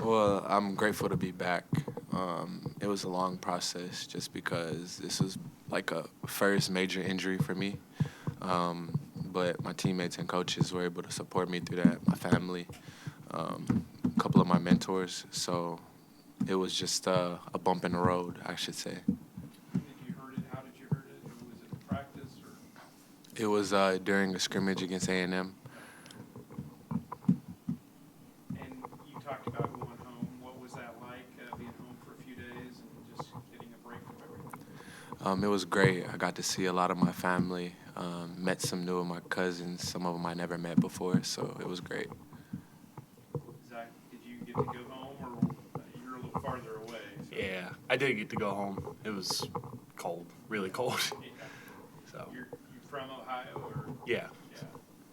Well, I'm grateful to be back. It was a long process just because this was like a first major injury for me. But my teammates and coaches were able to support me through that, my family, a couple of my mentors. So it was just a bump in the road, I should say. Did you hurt it? How did you hurt it? Or was it in practice? Or It was during a scrimmage against A&M. and you talked about going home. What was that like, being home for a few days and just getting a break from everything? It was great. I got to see a lot of my family, met some new of my cousins, some of them I never met before, so it was great. Zach, did you get to go home, or you're a little farther away? So. Yeah, I did get to go home. It was cold, really cold. Yeah. So You from Ohio, or yeah, yeah?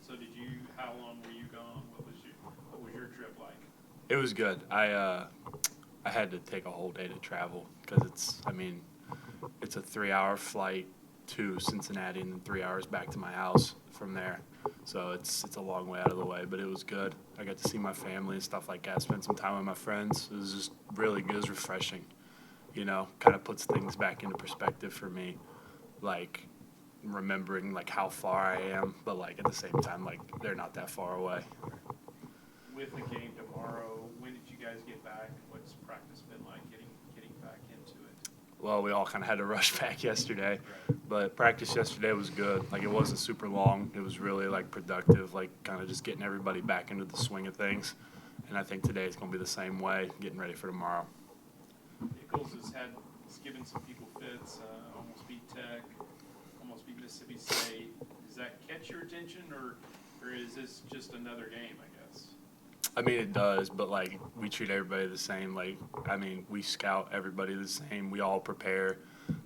So did you? How long were you gone? What was your trip like? it was good. I had to take a whole day to travel because it's a 3-hour flight to Cincinnati and then 3 hours back to my house from there. So it's a long way out of the way, but it was good. I got to see my family and stuff like that. Spend some time with my friends. It was just really good. It was refreshing. Kind of puts things back into perspective for me, like remembering like how far I am, but like at the same time like they're not that far away. With the game tomorrow, when did you guys get back? What's practice been like getting back into it? Well, we all kind of had to rush back yesterday, Right. but practice yesterday was good. Like it wasn't super long. It was really like productive, like kind of just getting everybody back into the swing of things. And I think today is going to be the same way, getting ready for tomorrow. Nichols has given some people fits. Almost beat Tech, almost beat Mississippi State. Does that catch your attention, or is this just another game? I guess. I mean, it does, but like we treat everybody the same. Like, we scout everybody the same. We all prepare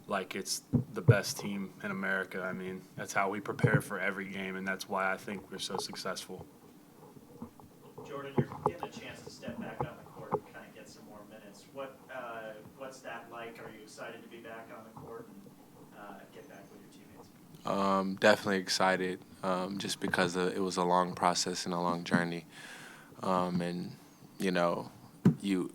like it's the best team in America. I mean, that's how we prepare for every game, and that's why I think we're so successful. Jordan, you're getting a chance to step back on the court and kind of get some more minutes. What's that like? Are you excited to be back on the court and get back with your teammates? Definitely excited, just because it was a long process and a long journey. And you know,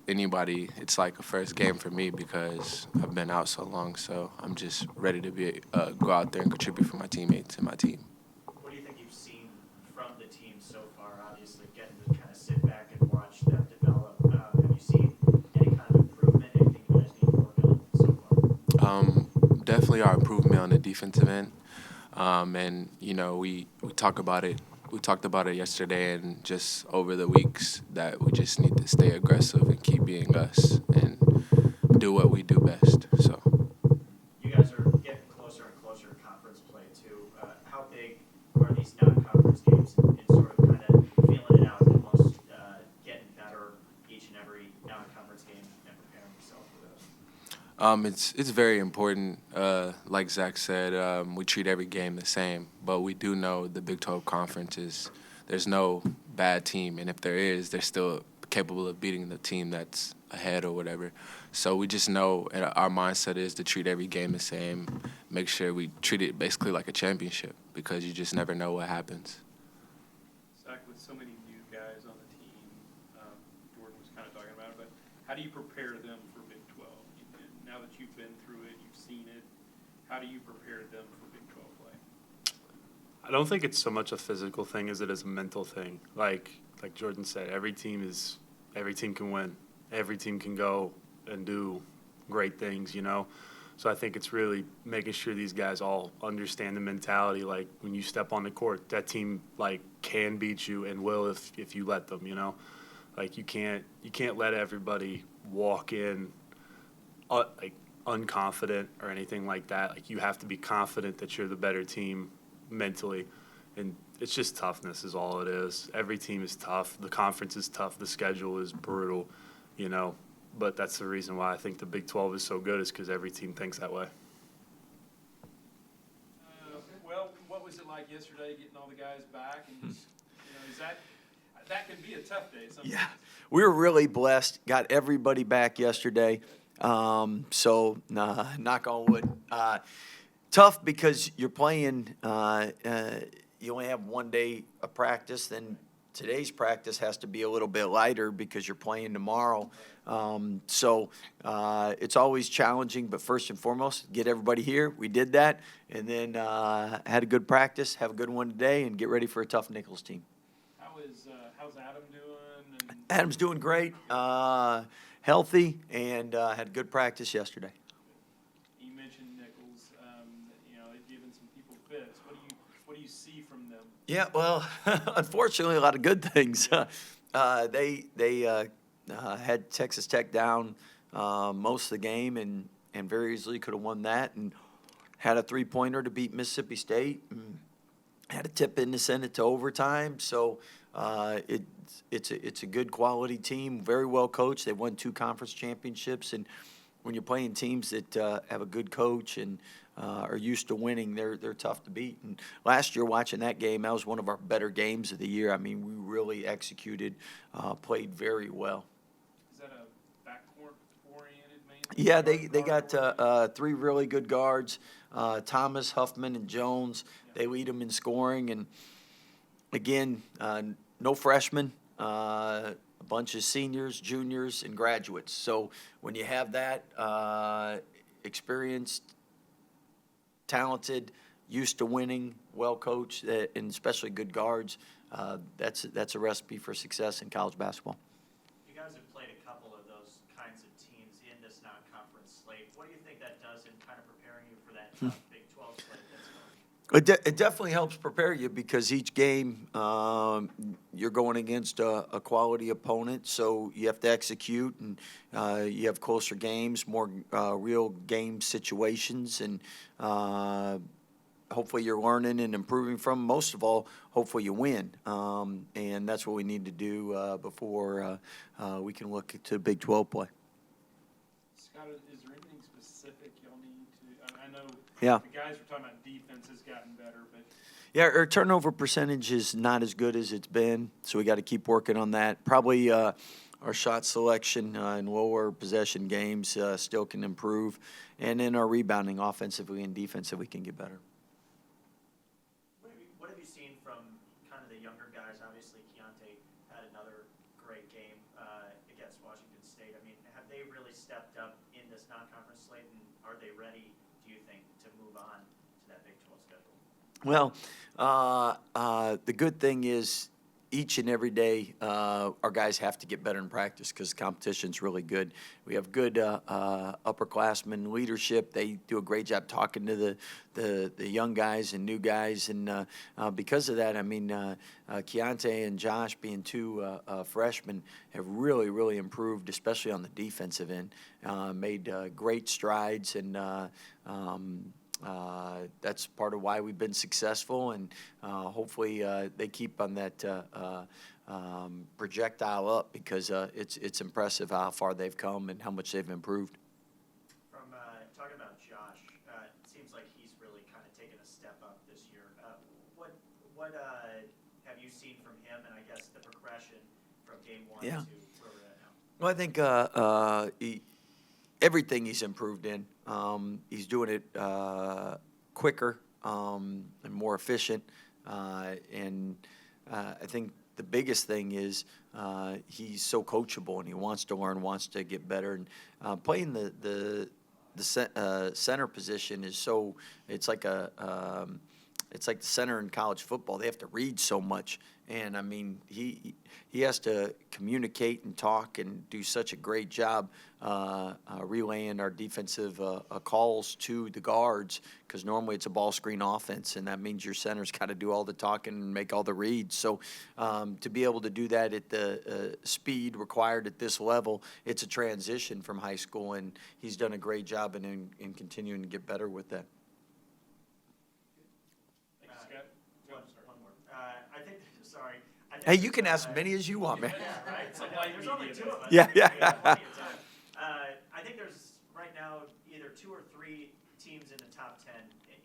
anybody, it's like a first game for me because I've been out so long. So I'm just ready to go out there and contribute for my teammates and my team. What do you think you've seen from the team so far? Obviously, getting to kind of sit back and watch them develop. Have you seen any kind of improvement? Anything you guys need to work on so far? Definitely our improvement on the defensive end. And we talk about it. We talked about it yesterday and just over the weeks that we just need to stay aggressive and keep being us and do what we do best. So You guys are getting closer and closer to conference play too. How big are these non-conference games in sort of kind of feeling it out, almost getting better each and every non-conference game and preparing yourself for those? it's very important. Like Zach said, we treat every game the same, but we do know the Big 12 conference there's no bad team, and if there is, they're still capable of beating the team that's ahead or whatever. So we just know, and our mindset is to treat every game the same, make sure we treat it basically like a championship because you just never know what happens. Zach, with so many new guys on the team, Jordan was kind of talking about it, but how do you prepare them for Big 12? Now that you've been through it, you've seen it, how do you prepare them for Big 12 play? I don't think it's so much a physical thing as it is a mental thing. Like Jordan said, every team can win. Every team can go and do great things, So I think it's really making sure these guys all understand the mentality. Like when you step on the court, that team like can beat you and will if you let them, Like you can't let everybody walk in like unconfident or anything like that. Like you have to be confident that you're the better team mentally, and it's just toughness is all it is. Every team is tough. The conference is tough. The schedule is brutal, But that's the reason why I think the Big 12 is so good is because every team thinks that way. Well, what was it like yesterday getting all the guys back? And just, is that can be a tough day sometimes. Yeah, we were really blessed. Got everybody back yesterday. Knock on wood. Tough because you're playing. You only have one day of practice, then today's practice has to be a little bit lighter because you're playing tomorrow. So it's always challenging, but first and foremost, get everybody here. We did that, and then had a good practice, have a good one today, and get ready for a tough Nichols team. How's Adam doing? And Adam's doing great, healthy, and had a good practice yesterday. you mentioned Nichols. They've given some people fits. What do you see from them? Yeah, well, unfortunately, a lot of good things. They had Texas Tech down most of the game and very easily could have won that, and had a three-pointer to beat Mississippi State, and had a tip in to send it to overtime. So it's a good quality team, very well coached. They won 2 conference championships, and when you're playing teams that have a good coach and are used to winning, they're tough to beat. And last year, watching that game, that was one of our better games of the year. I mean, we really executed, played very well. Is that a backcourt oriented mainly? Yeah, they got 3 really good guards, Thomas, Huffman, and Jones. They lead them in scoring. And, again, no freshmen, a bunch of seniors, juniors, and graduates. So when you have that experienced, talented, used to winning, well coached, and especially good guards, that's a recipe for success in college basketball. You guys have played a couple of those kinds of teams in this non-conference slate. What do you think that does in kind of preparing you for that tough Big 12 slate that's coming? It definitely helps prepare you because each game you're going against a quality opponent, so you have to execute, and you have closer games, more real game situations, and hopefully you're learning and improving from them. Most of all, hopefully you win, and that's what we need to do before we can look to Big 12 play. Scott, is there anything specific y'all need to? I know Yeah. the guys were talking about defense has gotten better, but Yeah, our turnover percentage is not as good as it's been, so we got to keep working on that. Probably our shot selection in lower possession games still can improve, and then our rebounding offensively and defensively can get better. What have you seen from kind of the younger guys? Obviously, Keontae had another great game against Washington State. I mean, have they really stepped up in this non-conference slate, and are they ready, do you think, to move on to that Big 12 schedule? Well, the good thing is each and every day our guys have to get better in practice because the competition's really good. We have good upperclassmen leadership. They do a great job talking to the young guys and new guys. And because of that, I mean, Keontae and Josh being 2 freshmen have really, really improved, especially on the defensive end, made great strides, and that's part of why we've been successful, and hopefully they keep on that projectile up because it's impressive how far they've come and how much they've improved. From talking about Josh, it seems like he's really kind of taken a step up this year. What have you seen from him, and I guess the progression from game 1 Yeah. to where we're at now? Well, I think everything he's improved in. He's doing it quicker and more efficient. And I think the biggest thing is he's so coachable, and he wants to learn, wants to get better. And playing the center position is so – it's like the center in college football. They have to read so much. And, I mean, he has to communicate and talk and do such a great job relaying our defensive calls to the guards, because normally it's a ball screen offense, and that means your center's got to do all the talking and make all the reads. So to be able to do that at the speed required at this level, it's a transition from high school, and he's done a great job in continuing to get better with that. thank you, Scott. One more. I think, sorry. Hey, you can ask as many as you want, man. Yeah, right. It's a light There's only media 2 of us. Yeah, yeah. We got plenty of time. I think there's right now either 2 or 3 teams in the top 10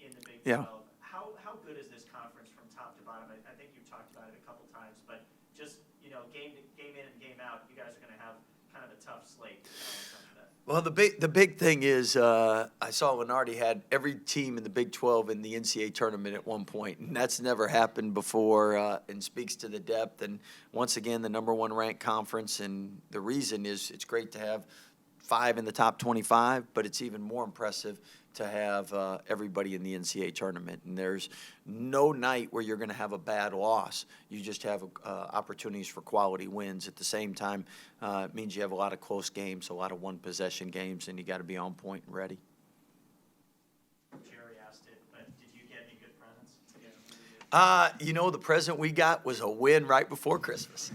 in the Big 12. Yeah. How good is this conference from top to bottom? I think you've talked about it a couple times, but just game in and game out, you guys are going to have kind of a tough slate when it comes to that. Well, the big thing is I saw Lenardi had every team in the Big 12 in the NCAA tournament at one point, and that's never happened before, and speaks to the depth. And once again, the number one ranked conference, and the reason is it's great to have 5 in the top 25, but it's even more impressive to have everybody in the NCAA tournament. And there's no night where you're going to have a bad loss. You just have opportunities for quality wins. At the same time, it means you have a lot of close games, a lot of one-possession games, and you got to be on point and ready. Jerry asked it, but did you get any good presents? Yeah. The present we got was a win right before Christmas.